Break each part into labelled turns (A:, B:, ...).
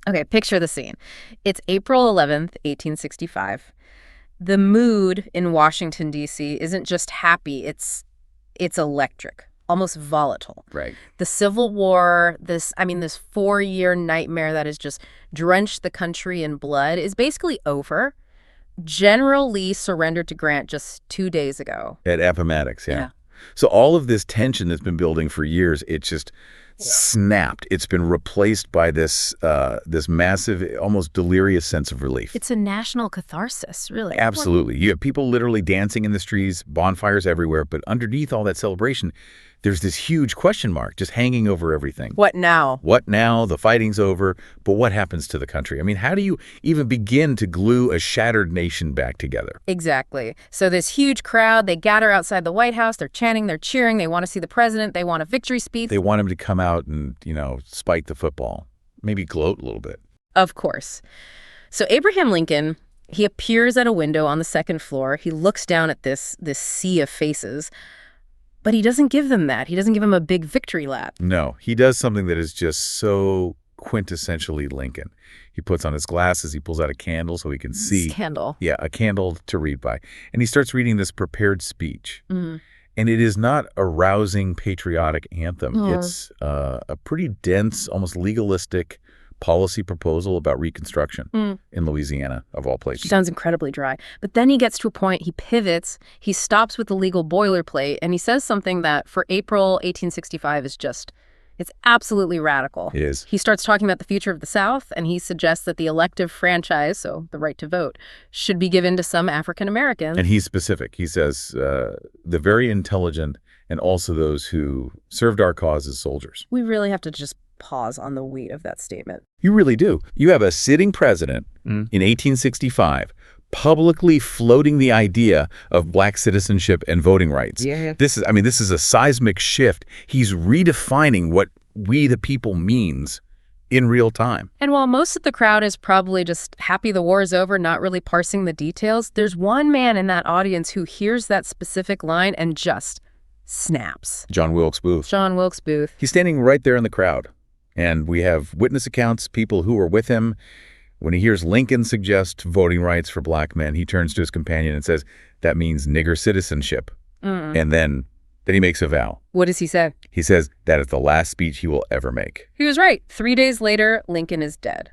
A: Okay, picture the scene. It's April 11th, 1865. The mood in Washington, D.C. isn't just happy, it's electric, almost volatile.
B: Right.
A: The Civil War, this 4-year nightmare that has just drenched the country in blood is basically over. General Lee surrendered to Grant just 2 days ago.
B: At Appomattox, yeah.
A: Yeah.
B: So all of this tension that's been building for years, it just snapped. It's been replaced by this massive, almost delirious sense of relief.
A: It's a national catharsis, really.
B: Absolutely. You have people literally dancing in the streets, bonfires everywhere, but underneath all that celebration, there's this huge question mark just hanging over everything.
A: What now?
B: What now? The fighting's over, but what happens to the country? I mean, how do you even begin to glue a shattered nation back together?
A: Exactly. So this huge crowd, they gather outside the White House, they're chanting, they're cheering, they want to see the president, they want a victory speech.
B: They want him to come out and, spike the football, maybe gloat a little bit.
A: Of course. So Abraham Lincoln, he appears at a window on the second floor. He looks down at this sea of faces. But he doesn't give them that. He doesn't give them a big victory lap.
B: No, he does something that is just so quintessentially Lincoln. He puts on his glasses, he pulls out a candle so he can see.
A: Candle.
B: Yeah, a candle to read by. And he starts reading this prepared speech.
A: Mm-hmm.
B: And it is not a rousing patriotic anthem. It's a pretty dense, almost legalistic policy proposal about Reconstruction in Louisiana, of all places.
A: Sounds incredibly dry. But then he gets to a point, he pivots, he stops with the legal boilerplate, and he says something that for April 1865 is just, it's absolutely radical.
B: It is.
A: He starts talking about the future of the South, and he suggests that the elective franchise, so the right to vote, should be given to some African Americans.
B: And he's specific. He says the very intelligent and also those who served our cause as soldiers.
A: We really have to just pause on the weight of that statement.
B: You really do. You have a sitting president in 1865 publicly floating the idea of black citizenship and voting rights.
A: Yeah.
B: This is a seismic shift. He's redefining what we the people means in real time.
A: And while most of the crowd is probably just happy the war is over, not really parsing the details, there's one man in that audience who hears that specific line and just snaps.
B: John Wilkes Booth.
A: John Wilkes Booth.
B: He's standing right there in the crowd. And we have witness accounts, people who were with him. When he hears Lincoln suggest voting rights for black men, he turns to his companion and says, that means nigger citizenship. And then he makes a vow.
A: What does he say?
B: He says that is the last speech he will ever make.
A: He was right. 3 days later, Lincoln is dead.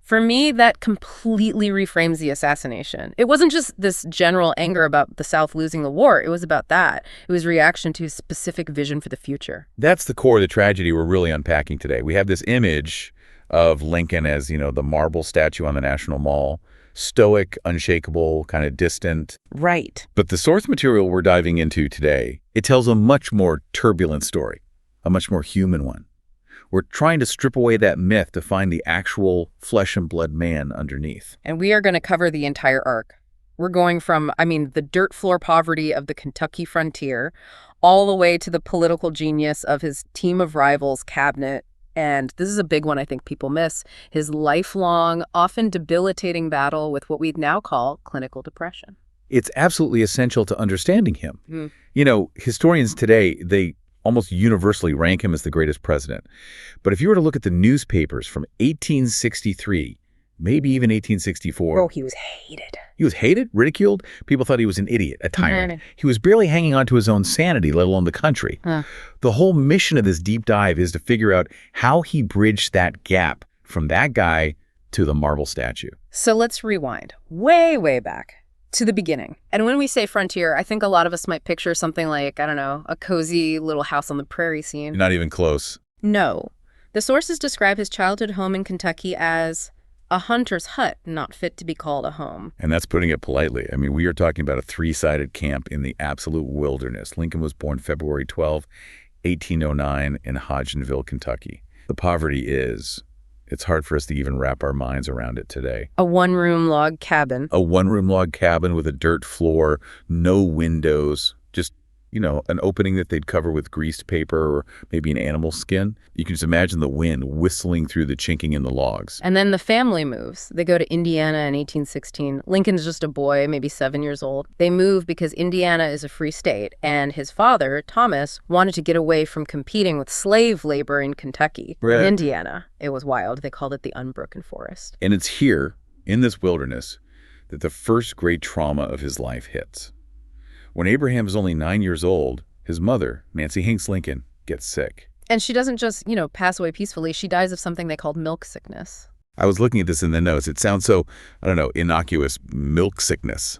A: For me, that completely reframes the assassination. It wasn't just this general anger about the South losing the war. It was about that. It was reaction to a specific vision for the future.
B: That's the core of the tragedy we're really unpacking today. We have this image of Lincoln as, the marble statue on the National Mall, stoic, unshakable, kind of distant.
A: Right.
B: But the source material we're diving into today, it tells a much more turbulent story, a much more human one. We're trying to strip away that myth to find the actual flesh and blood man underneath.
A: And we are going to cover the entire arc. We're going from, the dirt floor poverty of the Kentucky frontier all the way to the political genius of his team of rivals, cabinet. And this is a big one I think people miss, his lifelong, often debilitating battle with what we'd now call clinical depression.
B: It's absolutely essential to understanding him. Historians today, they almost universally rank him as the greatest president. But if you were to look at the newspapers from 1863, maybe even 1864.
A: Oh, he was hated.
B: He was hated, ridiculed. People thought he was an idiot, a tyrant. He was barely hanging on to his own sanity, let alone the country. The whole mission of this deep dive is to figure out how he bridged that gap from that guy to the marble statue.
A: So let's rewind way, way back to the beginning. And when we say frontier, I think a lot of us might picture something like, a cozy little house on the prairie scene.
B: Not even close.
A: No. The sources describe his childhood home in Kentucky as a hunter's hut, not fit to be called a home.
B: And that's putting it politely. We are talking about a three-sided camp in the absolute wilderness. Lincoln was born February 12, 1809 in Hodgenville, Kentucky. The poverty it's hard for us to even wrap our minds around it today.
A: A one-room log cabin.
B: A one-room log cabin with a dirt floor, no windows, just an opening that they'd cover with greased paper or maybe an animal skin. You can just imagine the wind whistling through the chinking in the logs.
A: And then the family moves. They go to Indiana in 1816. Lincoln's just a boy, maybe 7 years old. They move because Indiana is a free state, and his father, Thomas, wanted to get away from competing with slave labor in Kentucky.
B: Right.
A: In Indiana, it was wild. They called it the unbroken forest.
B: And it's here, in this wilderness, that the first great trauma of his life hits. When Abraham is only 9 years old, his mother, Nancy Hanks Lincoln, gets sick.
A: And she doesn't just, pass away peacefully. She dies of something they called milk sickness.
B: I was looking at this in the notes. It sounds so, innocuous, milk sickness.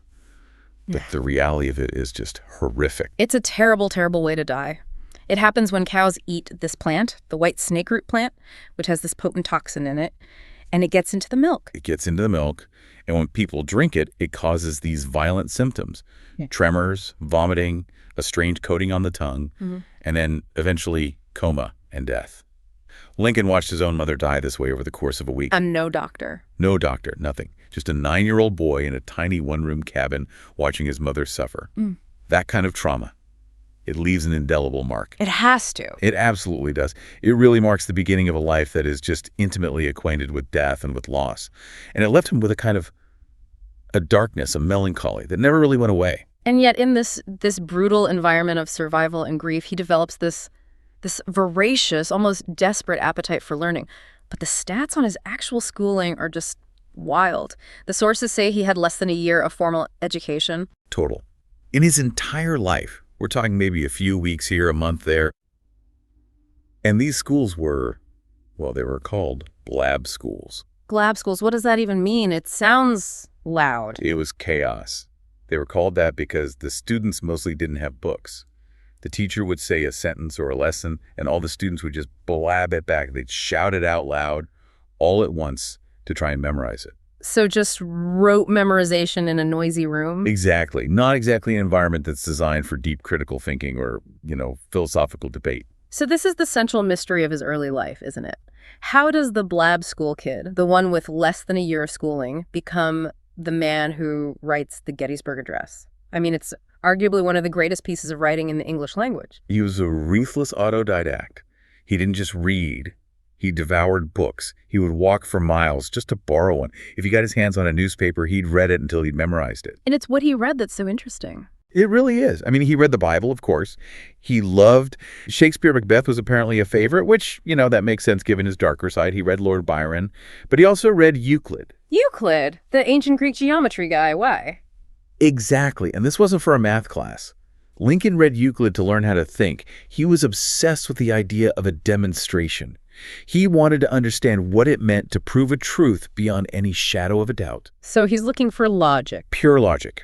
B: But the reality of it is just horrific.
A: It's a terrible, terrible way to die. It happens when cows eat this plant, the white snakeroot plant, which has this potent toxin in it, and it gets into the milk.
B: It gets into the milk, and when people drink it, it causes these violent symptoms. Tremors, vomiting, a strange coating on the tongue, and then eventually coma and death. Lincoln watched his own mother die this way over the course of a week.
A: And no doctor.
B: No doctor, nothing. Just a 9-year-old boy in a tiny one-room cabin watching his mother suffer. That kind of trauma. It leaves an indelible mark.
A: It has to.
B: It absolutely does. It really marks the beginning of a life that is just intimately acquainted with death and with loss. And it left him with a kind of a darkness, a melancholy that never really went away.
A: And yet in this brutal environment of survival and grief, he develops this voracious, almost desperate appetite for learning. But the stats on his actual schooling are just wild. The sources say he had less than a year of formal education.
B: Total. In his entire life, we're talking maybe a few weeks here, a month there. And these schools were, they were called blab schools.
A: Blab schools, what does that even mean? It sounds loud.
B: It was chaos. They were called that because the students mostly didn't have books. The teacher would say a sentence or a lesson, and all the students would just blab it back. They'd shout it out loud all at once to try and memorize it.
A: So just rote memorization in a noisy room?
B: Exactly. Not exactly an environment that's designed for deep critical thinking or, philosophical debate.
A: So this is the central mystery of his early life, isn't it? How does the blab school kid, the one with less than a year of schooling, become the man who writes the Gettysburg Address? I mean, it's arguably one of the greatest pieces of writing in the English language.
B: He was a ruthless autodidact. He didn't just read. He devoured books. He would walk for miles just to borrow one. If he got his hands on a newspaper, he'd read it until he'd memorized it.
A: And it's what he read that's so interesting.
B: It really is. I mean, he read the Bible, of course. He loved Shakespeare. Macbeth was apparently a favorite, which, that makes sense given his darker side. He read Lord Byron, but he also read Euclid.
A: Euclid, the ancient Greek geometry guy. Why?
B: Exactly. And this wasn't for a math class. Lincoln read Euclid to learn how to think. He was obsessed with the idea of a demonstration. He wanted to understand what it meant to prove a truth beyond any shadow of a doubt.
A: So he's looking for logic.
B: Pure logic.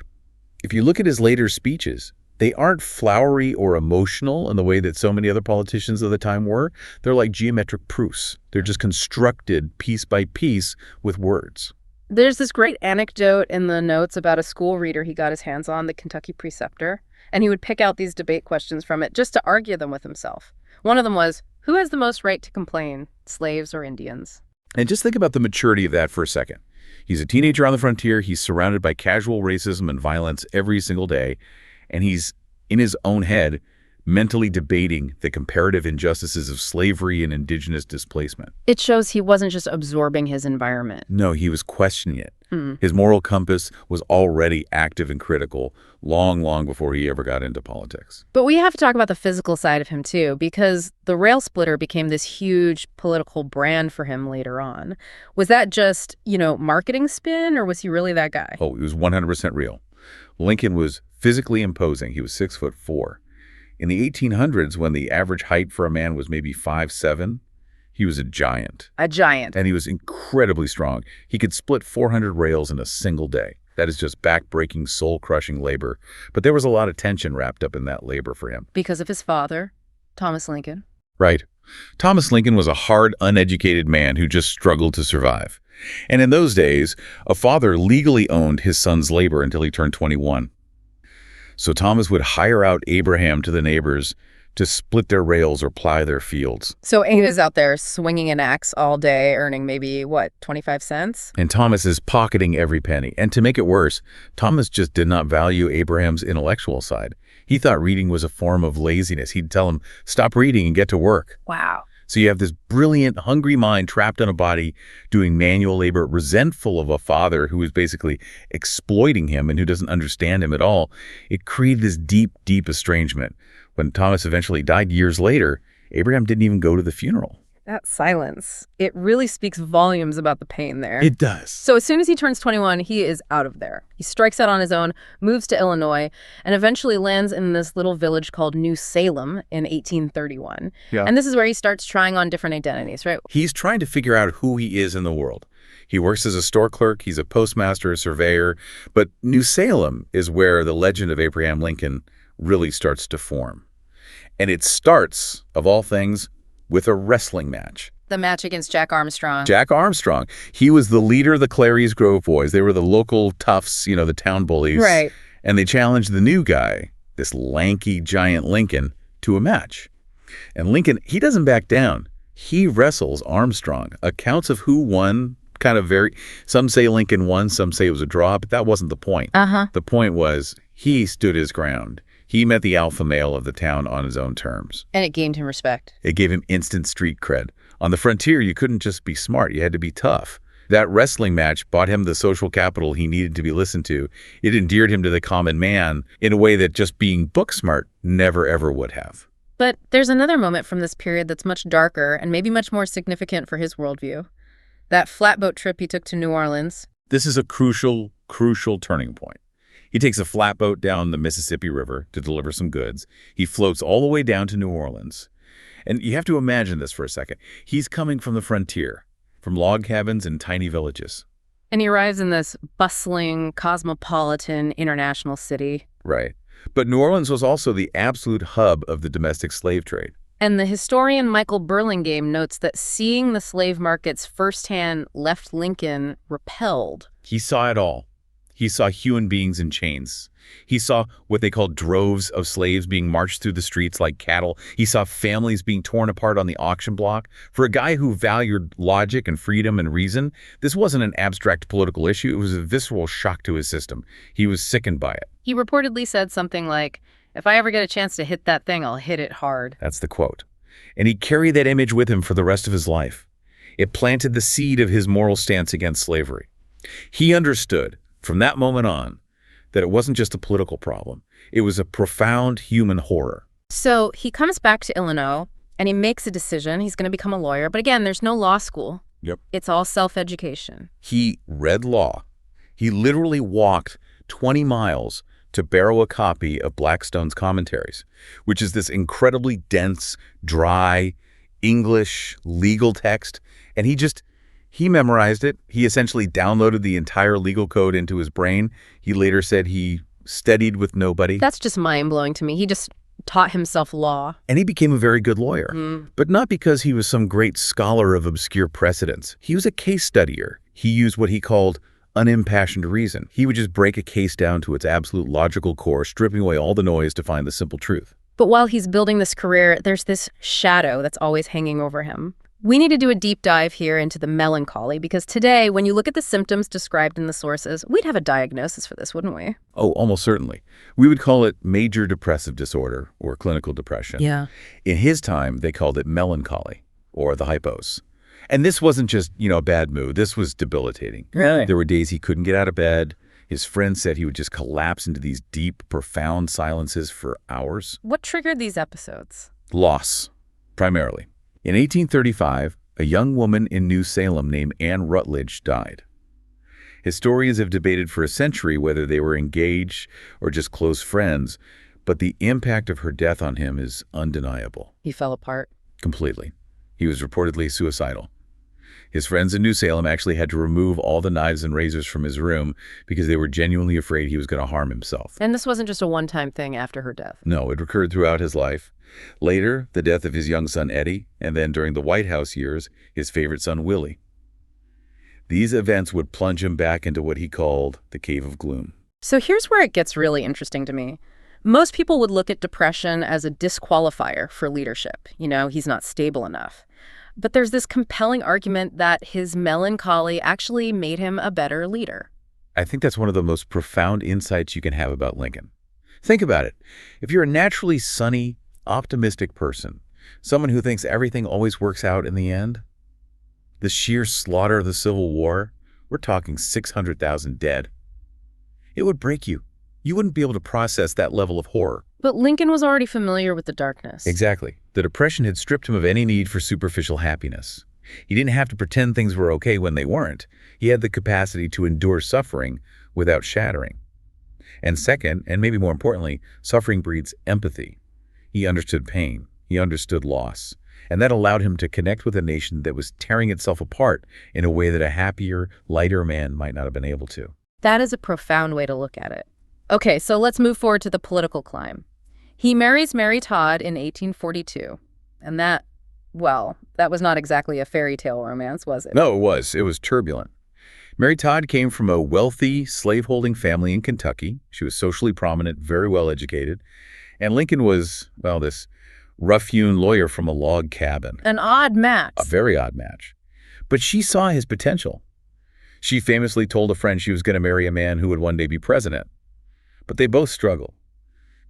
B: If you look at his later speeches, they aren't flowery or emotional in the way that so many other politicians of the time were. They're like geometric proofs. They're just constructed piece by piece with words.
A: There's this great anecdote in the notes about a school reader he got his hands on, the Kentucky Preceptor, and he would pick out these debate questions from it just to argue them with himself. One of them was, who has the most right to complain, slaves or Indians?
B: And just think about the maturity of that for a second. He's a teenager on the frontier. He's surrounded by casual racism and violence every single day. And he's, in his own head, mentally debating the comparative injustices of slavery and indigenous displacement.
A: It shows he wasn't just absorbing his environment.
B: No, he was questioning it. His moral compass was already active and critical long, long before he ever got into politics.
A: But we have to talk about the physical side of him, too, because the rail splitter became this huge political brand for him later on. Was that just, marketing spin, or was he really that guy?
B: Oh, it was 100% real. Lincoln was physically imposing. He was 6'4". In the 1800s, when the average height for a man was maybe 5'7", he was a giant.
A: A giant.
B: And he was incredibly strong. He could split 400 rails in a single day. That is just back-breaking, soul-crushing labor. But there was a lot of tension wrapped up in that labor for him.
A: Because of his father, Thomas Lincoln.
B: Right. Thomas Lincoln was a hard, uneducated man who just struggled to survive. And in those days, a father legally owned his son's labor until he turned 21. So Thomas would hire out Abraham to the neighbors to split their rails or ply their fields.
A: So he was out there swinging an axe all day, earning maybe, 25 cents?
B: And Thomas is pocketing every penny. And to make it worse, Thomas just did not value Abraham's intellectual side. He thought reading was a form of laziness. He'd tell him, stop reading and get to work.
A: Wow.
B: So you have this brilliant, hungry mind trapped in a body doing manual labor, resentful of a father who is basically exploiting him and who doesn't understand him at all. It created this deep, deep estrangement. When Thomas eventually died years later, Abraham didn't even go to the funeral.
A: That silence, it really speaks volumes about the pain there.
B: It does.
A: So as soon as he turns 21, he is out of there. He strikes out on his own, moves to Illinois, and eventually lands in this little village called New Salem in 1831.
B: Yeah.
A: And this is where he starts trying on different identities, right?
B: He's trying to figure out who he is in the world. He works as a store clerk, he's a postmaster, a surveyor, but New Salem is where the legend of Abraham Lincoln really starts to form. And it starts, of all things, with a wrestling match.
A: The match against Jack Armstrong.
B: Jack Armstrong. He was the leader of the Clary's Grove Boys. They were the local toughs, the town bullies.
A: Right.
B: And they challenged the new guy, this lanky giant Lincoln, to a match. And Lincoln, he doesn't back down. He wrestles Armstrong. Accounts of who won kind of vary. Some say Lincoln won, some say it was a draw, but that wasn't the point. The point was he stood his ground. He met the alpha male of the town on his own terms.
A: And it gained him respect.
B: It gave him instant street cred. On the frontier, you couldn't just be smart. You had to be tough. That wrestling match bought him the social capital he needed to be listened to. It endeared him to the common man in a way that just being book smart never, ever would have.
A: But there's another moment from this period that's much darker and maybe much more significant for his worldview. That flatboat trip he took to New Orleans.
B: This is a crucial, crucial turning point. He takes a flatboat down the Mississippi River to deliver some goods. He floats all the way down to New Orleans. And you have to imagine this for a second. He's coming from the frontier, from log cabins and tiny villages.
A: And he arrives in this bustling, cosmopolitan, international city.
B: Right. But New Orleans was also the absolute hub of the domestic slave trade.
A: And the historian Michael Burlingame notes that seeing the slave markets firsthand left Lincoln repelled.
B: He saw it all. He saw human beings in chains. He saw what they called droves of slaves being marched through the streets like cattle. He saw families being torn apart on the auction block. For a guy who valued logic and freedom and reason, this wasn't an abstract political issue. It was a visceral shock to his system. He was sickened by it.
A: He reportedly said something like, "If I ever get a chance to hit that thing, I'll hit it hard."
B: That's the quote. And he carried that image with him for the rest of his life. It planted the seed of his moral stance against slavery. He understood from that moment on that it wasn't just a political problem. It was a profound human horror.
A: So he comes back to Illinois and he makes a decision. He's going to become a lawyer. But again, there's no law school.
B: Yep.
A: It's all self-education.
B: He read law. He literally walked 20 miles to borrow a copy of Blackstone's Commentaries, which is this incredibly dense, dry, English legal text. And he memorized it. He essentially downloaded the entire legal code into his brain. He later said he studied with nobody.
A: That's just mind-blowing to me. He just taught himself law.
B: And he became a very good lawyer. But not because he was some great scholar of obscure precedents. He was a case studier. He used what he called unimpassioned reason. He would just break a case down to its absolute logical core, stripping away all the noise to find the simple truth.
A: But while he's building this career, there's this shadow that's always hanging over him. We need to do a deep dive here into the melancholy, because today, when you look at the symptoms described in the sources, we'd have a diagnosis for this, wouldn't we?
B: Oh, almost certainly. We would call it major depressive disorder or clinical depression.
A: Yeah.
B: In his time, they called it melancholy or the hypos. And this wasn't just, a bad mood. This was debilitating.
A: Really?
B: There were days he couldn't get out of bed. His friends said he would just collapse into these deep, profound silences for hours.
A: What triggered these episodes?
B: Loss, primarily. In 1835, a young woman in New Salem named Anne Rutledge died. Historians have debated for a century whether they were engaged or just close friends, but the impact of her death on him is undeniable.
A: He fell apart.
B: Completely. He was reportedly suicidal. His friends in New Salem actually had to remove all the knives and razors from his room because they were genuinely afraid he was going to harm himself.
A: And this wasn't just a one-time thing after her death.
B: No, it recurred throughout his life. Later, the death of his young son Eddie, and then during the White House years, his favorite son Willie. These events would plunge him back into what he called the cave of gloom.
A: So here's where it gets really interesting to me. Most people would look at depression as a disqualifier for leadership. He's not stable enough. But there's this compelling argument that his melancholy actually made him a better leader.
B: I think that's one of the most profound insights you can have about Lincoln. Think about it. If you're a naturally sunny, optimistic person, someone who thinks everything always works out in the end, the sheer slaughter of the Civil War, we're talking 600,000 dead. It would break you. You wouldn't be able to process that level of horror.
A: But Lincoln was already familiar with the darkness.
B: Exactly. The Depression had stripped him of any need for superficial happiness. He didn't have to pretend things were okay when they weren't. He had the capacity to endure suffering without shattering. And second, and maybe more importantly, suffering breeds empathy. He understood pain. He understood loss. And that allowed him to connect with a nation that was tearing itself apart in a way that a happier, lighter man might not have been able to.
A: That is a profound way to look at it. Okay, so let's move forward to the political climb. He marries Mary Todd in 1842. And that was not exactly a fairy tale romance, was it?
B: No, it was. It was turbulent. Mary Todd came from a wealthy, slaveholding family in Kentucky. She was socially prominent, very well educated. And Lincoln was, well, this rough-hewn lawyer from a log cabin.
A: An odd match.
B: A very odd match. But she saw his potential. She famously told a friend she was going to marry a man who would one day be president. But they both struggled.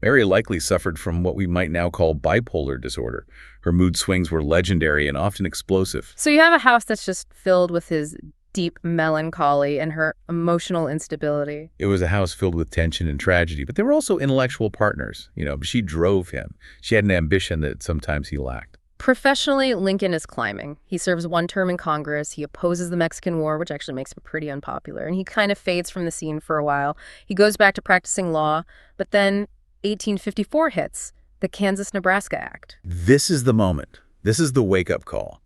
B: Mary likely suffered from what we might now call bipolar disorder. Her mood swings were legendary and often explosive.
A: So you have a house that's just filled with his deep melancholy and her emotional instability.
B: It was a house filled with tension and tragedy, but they were also intellectual partners. She drove him. She had an ambition that sometimes he lacked.
A: Professionally, Lincoln is climbing. He serves one term in Congress. He opposes the Mexican War, which actually makes him pretty unpopular. And he kind of fades from the scene for a while. He goes back to practicing law, but then 1854 hits, the Kansas-Nebraska Act.
B: This is the moment. This is the wake-up call.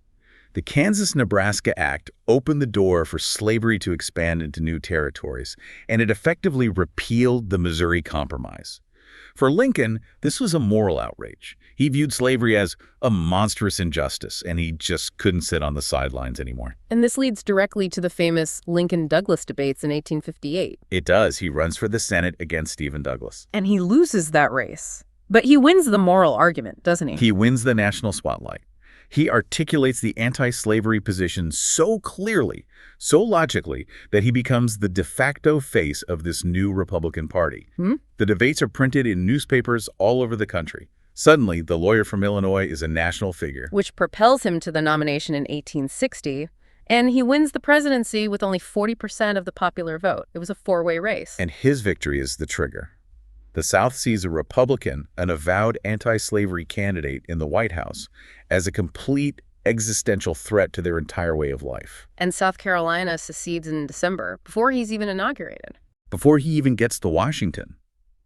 B: The Kansas-Nebraska Act opened the door for slavery to expand into new territories, and it effectively repealed the Missouri Compromise. For Lincoln, this was a moral outrage. He viewed slavery as a monstrous injustice, and he just couldn't sit on the sidelines anymore.
A: And this leads directly to the famous Lincoln-Douglas debates in 1858.
B: It does. He runs for the Senate against Stephen Douglas.
A: And he loses that race. But he wins the moral argument, doesn't he?
B: He wins the national spotlight. He articulates the anti-slavery position so clearly, so logically, that he becomes the de facto face of this new Republican Party. The debates are printed in newspapers all over the country. Suddenly, the lawyer from Illinois is a national figure.
A: Which propels him to the nomination in 1860, and he wins the presidency with only 40% of the popular vote. It was a four-way race.
B: And his victory is the trigger. The South sees a Republican, an avowed anti-slavery candidate in the White House, as a complete existential threat to their entire way of life.
A: And South Carolina secedes in December, before he's even inaugurated.
B: Before he even gets to Washington,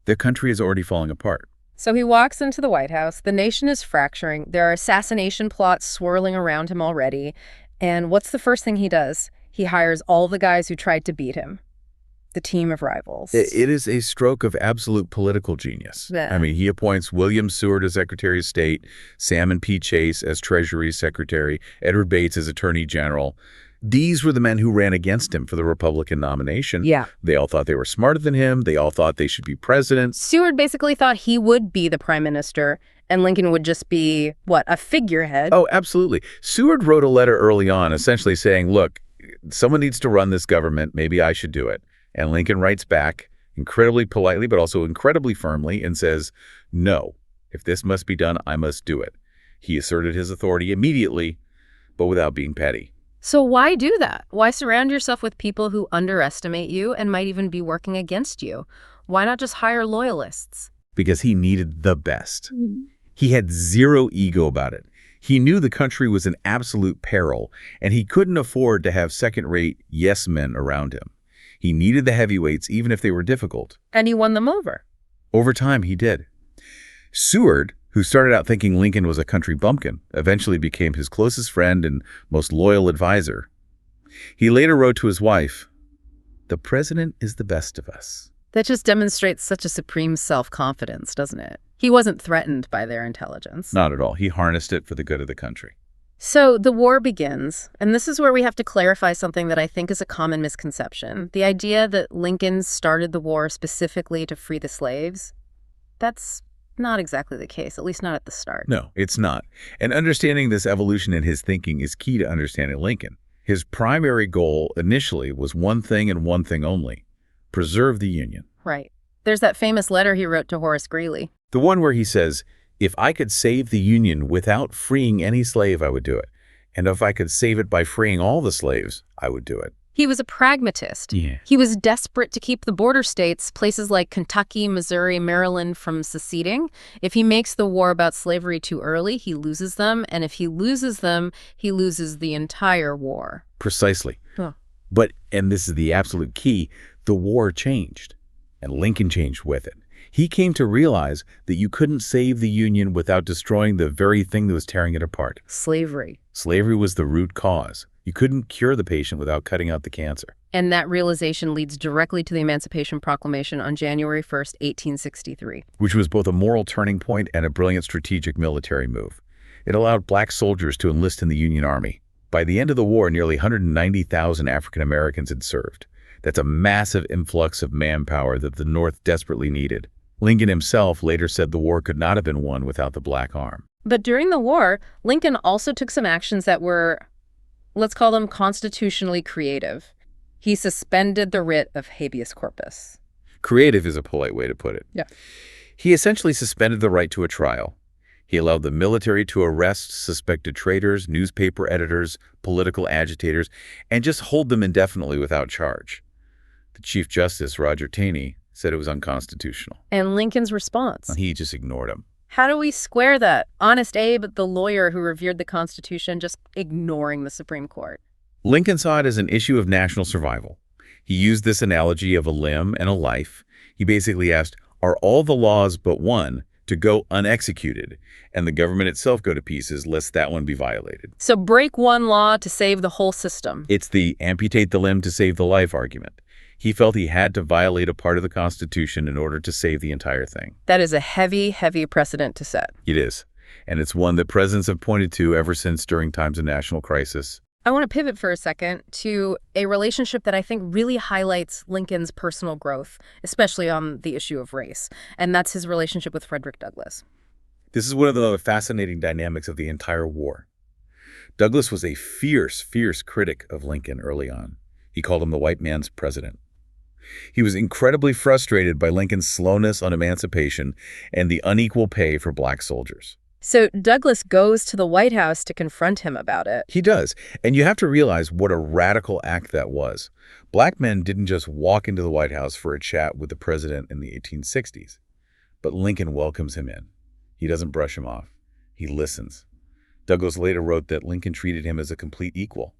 B: their country is already falling apart.
A: So he walks into the White House. The nation is fracturing. There are assassination plots swirling around him already. And what's the first thing he does? He hires all the guys who tried to beat him. The team of rivals.
B: It is a stroke of absolute political genius.
A: Yeah.
B: I mean, he appoints William Seward as Secretary of State, Salmon P. Chase as Treasury Secretary, Edward Bates as Attorney General. These were the men who ran against him for the Republican nomination.
A: Yeah.
B: They all thought they were smarter than him. They all thought they should be president.
A: Seward basically thought he would be the prime minister, and Lincoln would just be, a figurehead?
B: Oh, absolutely. Seward wrote a letter early on essentially saying, look, someone needs to run this government. Maybe I should do it. And Lincoln writes back incredibly politely, but also incredibly firmly, and says, no, if this must be done, I must do it. He asserted his authority immediately, but without being petty.
A: So why do that? Why surround yourself with people who underestimate you and might even be working against you? Why not just hire loyalists?
B: Because he needed the best. He had zero ego about it. He knew the country was in absolute peril, and he couldn't afford to have second-rate yes men around him. He needed the heavyweights, even if they were difficult.
A: And he won them over.
B: Over time, he did. Seward, who started out thinking Lincoln was a country bumpkin, eventually became his closest friend and most loyal advisor. He later wrote to his wife, "The president is the best of us."
A: That just demonstrates such a supreme self-confidence, doesn't it? He wasn't threatened by their intelligence.
B: Not at all. He harnessed it for the good of the country.
A: So the war begins, and this is where we have to clarify something that I think is a common misconception. The idea that Lincoln started the war specifically to free the slaves, that's not exactly the case, at least not at the start.
B: No, it's not. And understanding this evolution in his thinking is key to understanding Lincoln. His primary goal initially was one thing and one thing only: preserve the Union.
A: Right. There's that famous letter he wrote to Horace Greeley.
B: The one where he says, "If I could save the Union without freeing any slave, I would do it. And if I could save it by freeing all the slaves, I would do it."
A: He was a pragmatist.
B: Yeah.
A: He was desperate to keep the border states, places like Kentucky, Missouri, Maryland, from seceding. If he makes the war about slavery too early, he loses them. And if he loses them, he loses the entire war.
B: Precisely.
A: Huh.
B: But, and this is the absolute key, the war changed. And Lincoln changed with it. He came to realize that you couldn't save the Union without destroying the very thing that was tearing it apart.
A: Slavery.
B: Slavery was the root cause. You couldn't cure the patient without cutting out the cancer.
A: And that realization leads directly to the Emancipation Proclamation on January 1st, 1863.
B: Which was both a moral turning point and a brilliant strategic military move. It allowed black soldiers to enlist in the Union Army. By the end of the war, nearly 190,000 African Americans had served. That's a massive influx of manpower that the North desperately needed. Lincoln himself later said the war could not have been won without the black arm.
A: But during the war, Lincoln also took some actions that were, let's call them constitutionally creative. He suspended the writ of habeas corpus.
B: Creative is a polite way to put it.
A: Yeah.
B: He essentially suspended the right to a trial. He allowed the military to arrest suspected traitors, newspaper editors, political agitators, and just hold them indefinitely without charge. The Chief Justice, Roger Taney, said it was unconstitutional.
A: And Lincoln's response?
B: He just ignored him.
A: How do we square that? Honest Abe, the lawyer who revered the Constitution, just ignoring the Supreme Court.
B: Lincoln saw it as an issue of national survival. He used this analogy of a limb and a life. He basically asked, are all the laws but one to go unexecuted, and the government itself go to pieces lest that one be violated?
A: So break one law to save the whole system.
B: It's the amputate the limb to save the life argument. He felt he had to violate a part of the Constitution in order to save the entire thing.
A: That is a heavy, heavy precedent to set.
B: It is. And it's one that presidents have pointed to ever since during times of national crisis.
A: I want to pivot for a second to a relationship that I think really highlights Lincoln's personal growth, especially on the issue of race, and that's his relationship with Frederick Douglass.
B: This is one of the fascinating dynamics of the entire war. Douglass was a fierce, fierce critic of Lincoln early on. He called him the white man's president. He was incredibly frustrated by Lincoln's slowness on emancipation and the unequal pay for black soldiers.
A: So Douglass goes to the White House to confront him about it.
B: He does. And you have to realize what a radical act that was. Black men didn't just walk into the White House for a chat with the president in the 1860s. But Lincoln welcomes him in. He doesn't brush him off. He listens. Douglass later wrote that Lincoln treated him as a complete equal.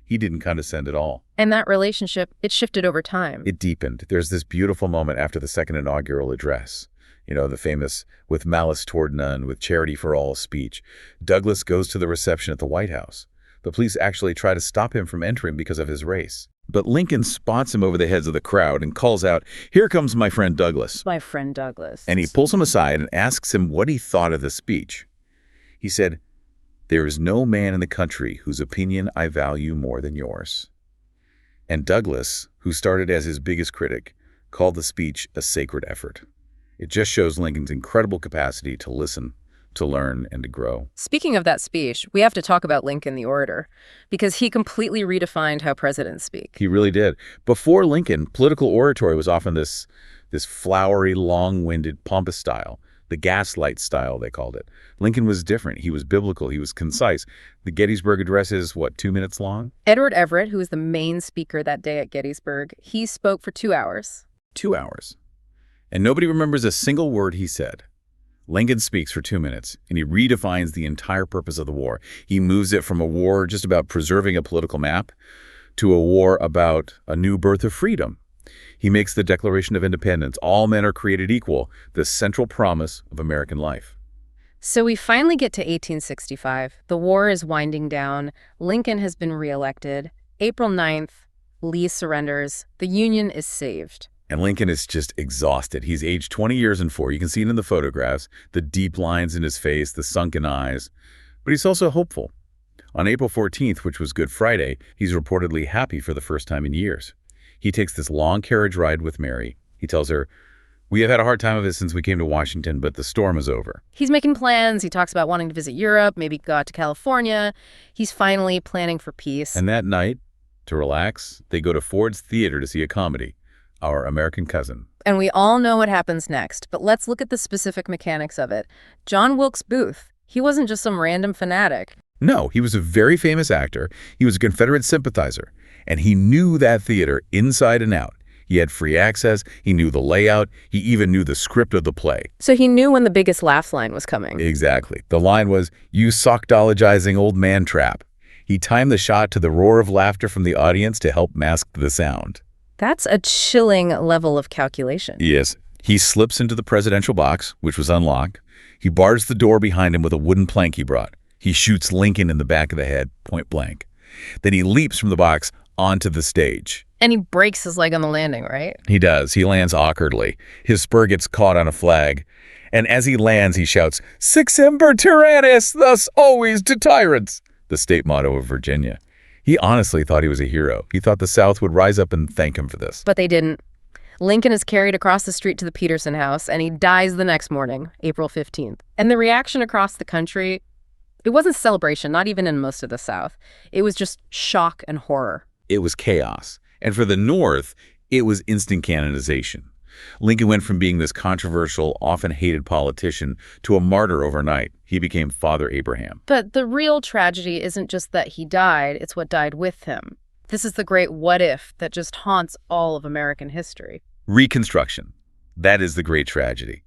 B: He didn't condescend at all.
A: And that relationship, it shifted over time.
B: It deepened. There's this beautiful moment after the second inaugural address. You know, the famous "with malice toward none, with charity for all" speech. Douglass goes to the reception at the White House. The police actually try to stop him from entering because of his race. But Lincoln spots him over the heads of the crowd and calls out, "Here comes my friend Douglass."
A: My friend Douglass.
B: And he pulls him aside and asks him what he thought of the speech. He said, "There is no man in the country whose opinion I value more than yours." And Douglass, who started as his biggest critic, called the speech a sacred effort. It just shows Lincoln's incredible capacity to listen, to learn, and to grow.
A: Speaking of that speech, we have to talk about Lincoln the orator, because he completely redefined how presidents speak.
B: He really did. Before Lincoln, political oratory was often this flowery, long-winded, pompous style. The gaslight style, they called it. Lincoln was different. He was biblical. He was concise. The Gettysburg Address is, 2 minutes long?
A: Edward Everett, who was the main speaker that day at Gettysburg, he spoke for 2 hours.
B: 2 hours. And nobody remembers a single word he said. Lincoln speaks for 2 minutes, and he redefines the entire purpose of the war. He moves it from a war just about preserving a political map to a war about a new birth of freedom. He makes the Declaration of Independence, all men are created equal, the central promise of American life.
A: So we finally get to 1865. The war is winding down. Lincoln has been reelected. April 9th, Lee surrenders. The Union is saved.
B: And Lincoln is just exhausted. He's aged 20 years and 4. You can see it in the photographs, the deep lines in his face, the sunken eyes. But he's also hopeful. On April 14th, which was Good Friday, he's reportedly happy for the first time in years. He takes this long carriage ride with Mary. He tells her, "We have had a hard time of it since we came to Washington, but the storm is over."
A: He's making plans. He talks about wanting to visit Europe, maybe go out to California. He's finally planning for peace.
B: And that night, to relax, they go to Ford's Theater to see a comedy, our American cousin.
A: And we all know what happens next, but let's look at the specific mechanics of it. John Wilkes Booth, he wasn't just some random fanatic.
B: No, he was a very famous actor. He was a Confederate sympathizer, and he knew that theater inside and out. He had free access, he knew the layout, he even knew the script of the play.
A: So he knew when the biggest laughs line was coming.
B: Exactly. The line was, "You sockdologizing old man trap." He timed the shot to the roar of laughter from the audience to help mask the sound.
A: That's a chilling level of calculation.
B: Yes. He slips into the presidential box, which was unlocked. He bars the door behind him with a wooden plank he brought. He shoots Lincoln in the back of the head, point blank. Then he leaps from the box onto the stage.
A: And he breaks his leg on the landing, right?
B: He does. He lands awkwardly. His spur gets caught on a flag. And as he lands, he shouts, "Sic semper tyrannis, thus always to tyrants," the state motto of Virginia. He honestly thought he was a hero. He thought the South would rise up and thank him for this.
A: But they didn't. Lincoln is carried across the street to the Peterson House, and he dies the next morning, April 15th. And the reaction across the country, it wasn't celebration, not even in most of the South. It was just shock and horror.
B: It was chaos. And for the North, it was instant canonization. Lincoln went from being this controversial, often hated politician to a martyr overnight. He became Father Abraham.
A: But the real tragedy isn't just that he died, it's what died with him. This is the great what if that just haunts all of American history.
B: Reconstruction. That is the great tragedy.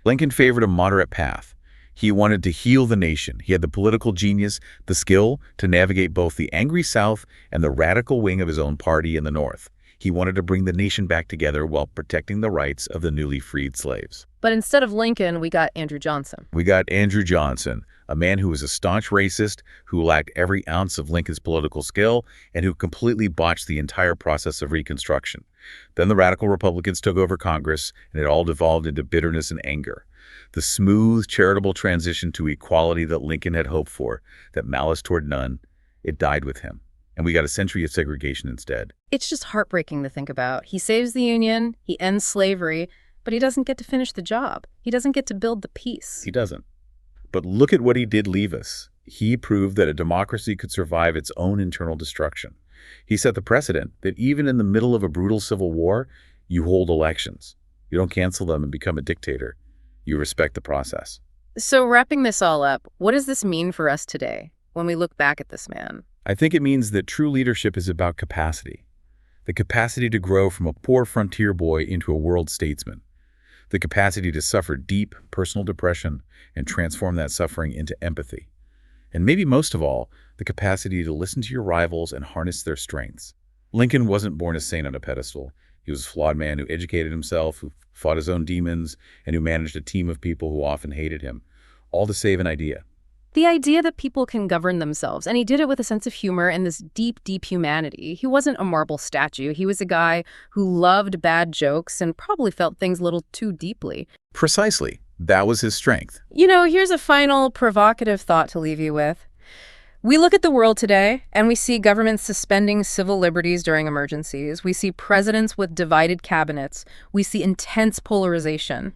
B: Lincoln favored a moderate path. He wanted to heal the nation. He had the political genius, the skill to navigate both the angry South and the radical wing of his own party in the North. He wanted to bring the nation back together while protecting the rights of the newly freed slaves.
A: But instead of Lincoln, we got Andrew Johnson.
B: We got Andrew Johnson, a man who was a staunch racist, who lacked every ounce of Lincoln's political skill, and who completely botched the entire process of Reconstruction. Then the radical Republicans took over Congress, and it all devolved into bitterness and anger. The smooth, charitable transition to equality that Lincoln had hoped for, that malice toward none, it died with him. And we got a century of segregation instead.
A: It's just heartbreaking to think about. He saves the Union, he ends slavery, but he doesn't get to finish the job. He doesn't get to build the peace.
B: He doesn't. But look at what he did leave us. He proved that a democracy could survive its own internal destruction. He set the precedent that even in the middle of a brutal civil war, you hold elections. You don't cancel them and become a dictator. You respect the process.
A: So wrapping this all up, what does this mean for us today when we look back at this man?
B: I think it means that true leadership is about capacity. The capacity to grow from a poor frontier boy into a world statesman. The capacity to suffer deep personal depression and transform that suffering into empathy. And maybe most of all, the capacity to listen to your rivals and harness their strengths. Lincoln wasn't born a saint on a pedestal. He was a flawed man who educated himself, who fought his own demons, and who managed a team of people who often hated him, all to save an idea.
A: The idea that people can govern themselves, and he did it with a sense of humor and this deep, deep humanity. He wasn't a marble statue. He was a guy who loved bad jokes and probably felt things a little too deeply.
B: Precisely. That was his strength.
A: You know, here's a final provocative thought to leave you with. We look at the world today, and we see governments suspending civil liberties during emergencies. We see presidents with divided cabinets. We see intense polarization.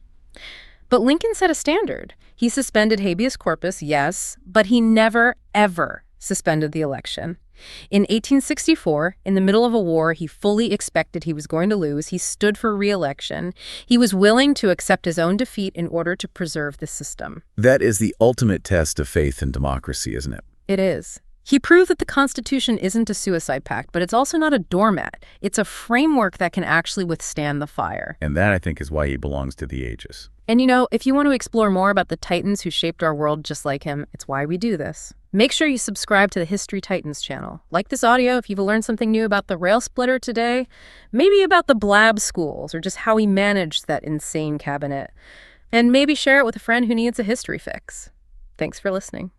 A: But Lincoln set a standard. He suspended habeas corpus, yes, but he never, ever suspended the election. In 1864, in the middle of a war he fully expected he was going to lose, he stood for re-election. He was willing to accept his own defeat in order to preserve the system.
B: That is the ultimate test of faith in democracy, isn't it?
A: It is. He proved that the Constitution isn't a suicide pact, but it's also not a doormat. It's a framework that can actually withstand the fire.
B: And that, I think, is why he belongs to the ages.
A: And you know, if you want to explore more about the Titans who shaped our world just like him, it's why we do this. Make sure you subscribe to the History Titans channel. Like this audio if you've learned something new about the rail splitter today, maybe about the blab schools, or just how he managed that insane cabinet. And maybe share it with a friend who needs a history fix. Thanks for listening.